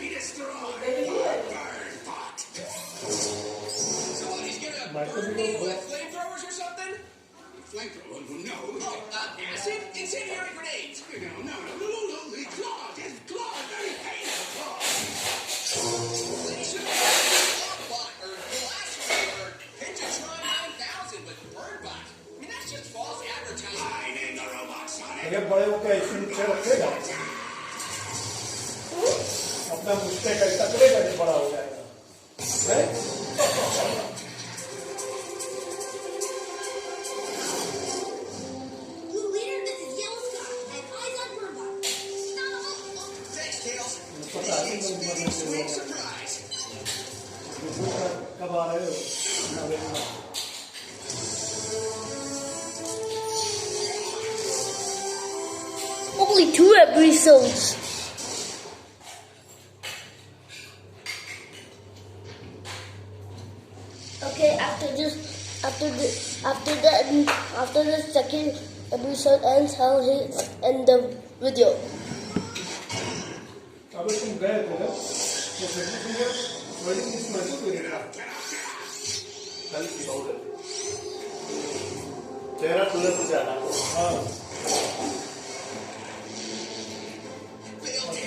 Be destroyed. Burn pot. So what, he's gonna burn me with flamethrowers or something? Flamethrower? No. Acid? Incendiary grenades. No. The claw. His claw. Very painful claw. Then he should have bot or blasphemy or Pentatron 9000 with Burnbot. I mean, that's just false advertising. I named the robot Sonic. ये बड़े होकर ऐसे नीचे रखेगा अपना मुझसे कैसा करेगा जब बड़ा हो जाएगा हैं? Blue leader, this is Yellow Star. I have eyes on Burnbot. Thanks, Tails. पता है कि Big sweet surprise. कब आ रहे हो ना देखना Only 2 episodes. Okay, after the second episode ends, I'll end the video. अबे तुम गए थे ना तो वेडिंग लिस्ट में तो कल की बात है तेरा तुरंत जाना हाँ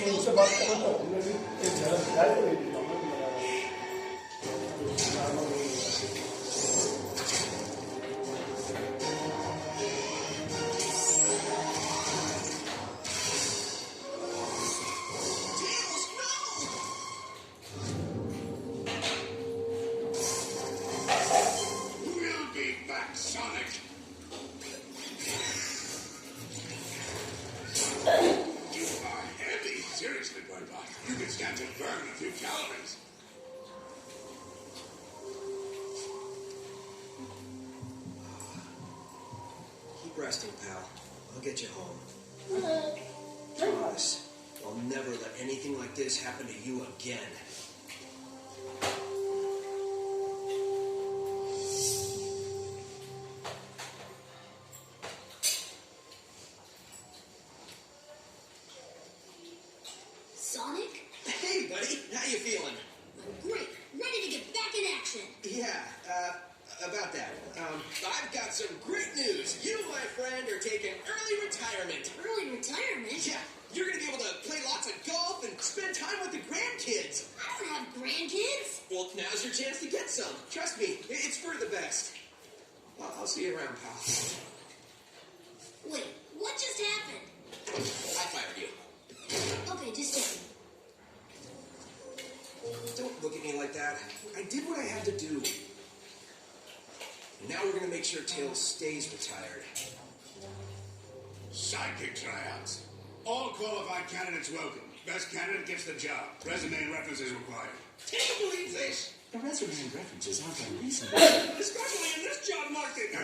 उनसे बात करो तो उन्हें भी एक झलक दिखाई पड़ेगी We'll be back, Sonic. You are heavy. Seriously, Burnbot. You can stand to burn a few calories. Keep resting, pal. I'll get you home. Promise. I'll never let anything like this happen to you again. Sonic? Hey, buddy. How you feeling? I'm great. Ready to get back in action. Yeah, about that. I've got some great news. You, my friend, are taking early retirement. Early retirement? Yeah, you're going to be able to play lots of golf and spend time with the grandkids. I don't have grandkids. Well, now's your chance to get some. Trust me, it's for the best. Well, I'll see you around, pal. Wait, what just happened? I fired you. Okay, just a second. Don't look at me like that. I did what I had to do. Now we're going to make sure Tails stays retired. Sidekick tryouts. All qualified candidates welcome. Best candidate gets the job. Resume and references required. Can you believe this? The resume and references aren't unreasonable. Especially in this job market.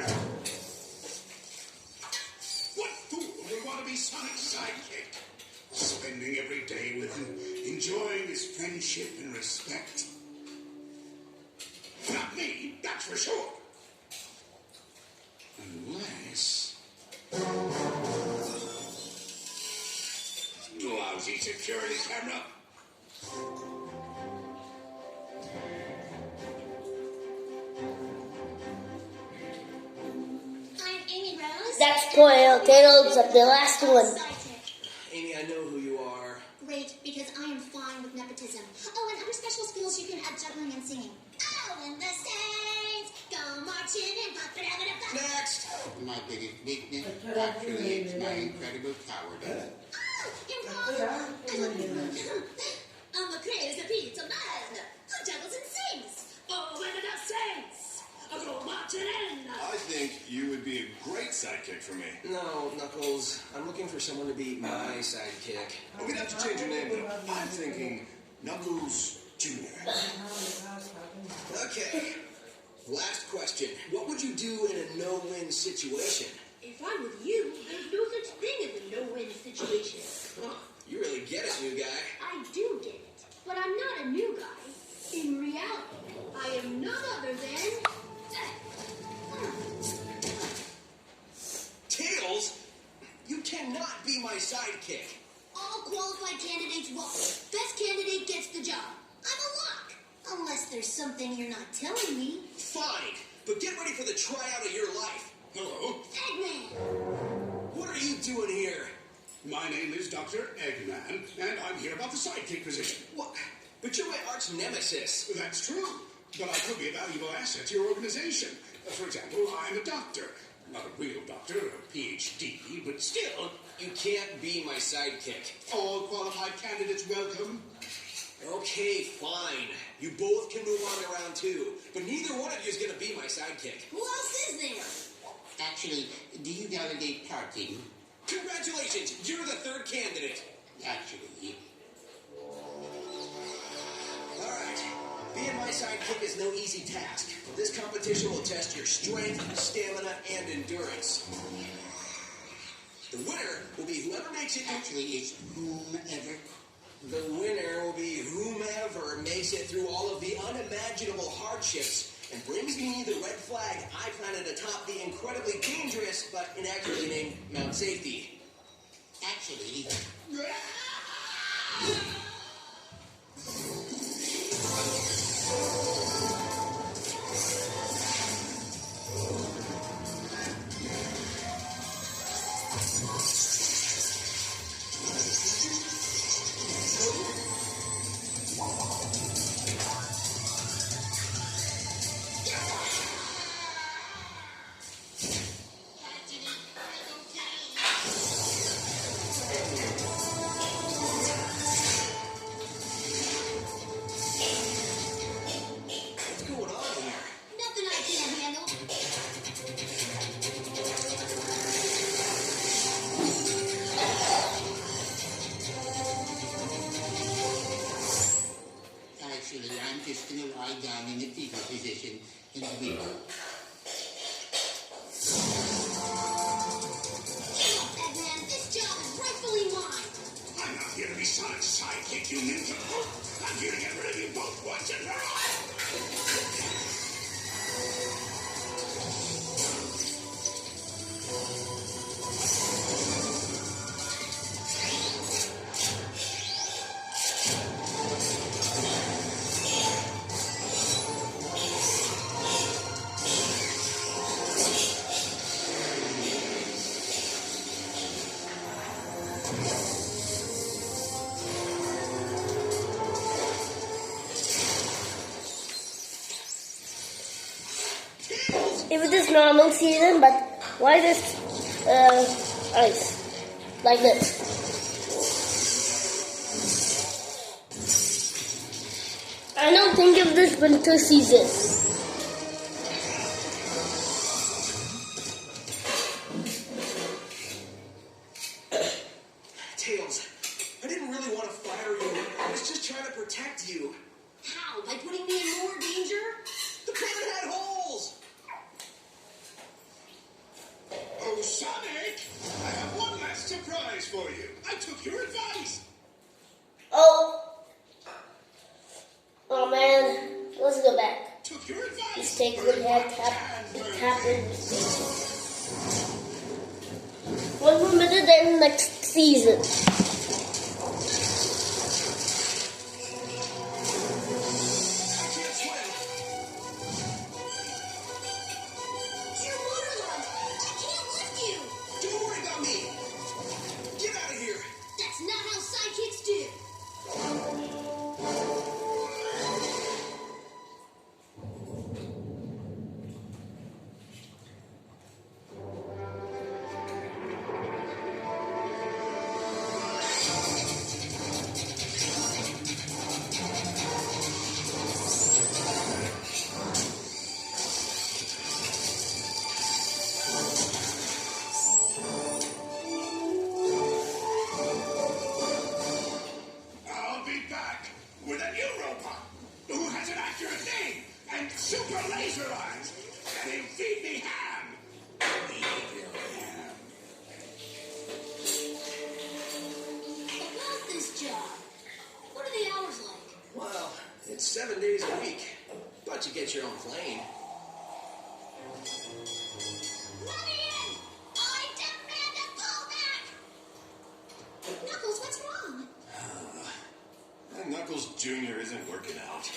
What fool would want to be Sonic's sidekick? Spending every day with him, enjoying his friendship and respect. Not me, that's for sure. Unless... Lousy security camera. I'm Amy Rose. That's spoiled. Tails of the last one. Sidekick. Amy, I know who you are. Great, because I am fine with nepotism. Oh, and other special skills you can add juggling and singing. Oh, and the Saints go marching in. Next. My biggest weakness, actually, it's my incredible cowardice. Oh, improv. I'm a crazy pizza man who juggles and sings. Oh, and the Saints go marching in. I think you would be a great sidekick for me. No, Knuckles. I'm looking for someone to be my sidekick. Well, we'd have to change your name, though. I'm thinking Knuckles Jr. Okay. Last question. What would you do in a no-win situation? If I'm with you, there's no such thing as a no-win situation. Huh, you really get it, new guy. I do get it, but I'm not a new guy. In reality, I am none other than... Tails, you cannot be my sidekick. All qualified candidates vote. Best candidate gets something you're not telling me. Fine, but get ready for the tryout of your life. Hello, Eggman! What are you doing here? my name is Dr. Eggman, and I'm here about the sidekick position. What? But you're my arch nemesis. That's true, but I could be a valuable asset to your organization. For example, I'm a doctor. Not a real doctor, a PhD, but still. You can't be my sidekick. All qualified candidates welcome. Okay, fine. You both can move on to round 2, but neither one of you is going to be my sidekick. Who else is there? Actually, do you delegate parking? Congratulations, you're the third candidate. Actually, All right, being my sidekick is no easy task. This competition will test your strength, stamina, and endurance. The winner will be whoever makes it. actually, it's whomever. The winner will be whomever makes it through all of the unimaginable hardships and brings me the red flag I planted atop the incredibly dangerous but inaccurately named Mount Safety. Actually, What's going on here? Nothing I can't handle. actually, I'm just gonna lie down in the fetal position and wait. Eggman, this job is rightfully mine. I'm not here to be Sonic's sidekick, you ninja. I'm here to get rid of you both once and for all. If it is normal season, but why this ice like this? I don't think of this winter season. Tails, I didn't really want to fire you. I was just trying to protect you. How? By putting me in more danger? The planet had holes! Oh, Sonic! I have one last surprise for you. I took your advice. Oh man, let's go back. Took your advice. Mistake we had happened. 1 more minute then next season. I can't swim. You're waterlogged. I can't lift you. Don't worry about me. Get out of here. That's not how sidekicks do. I'll be back with a new robot who has an accurate name and super laser eyes. And he'll feed me ham. Evil ham. About this job. What are the hours like? Well, it's 7 days a week, but you get your own plane. Let me in! I demand a callback! Knuckles, what's wrong? Knuckles Jr. isn't working out.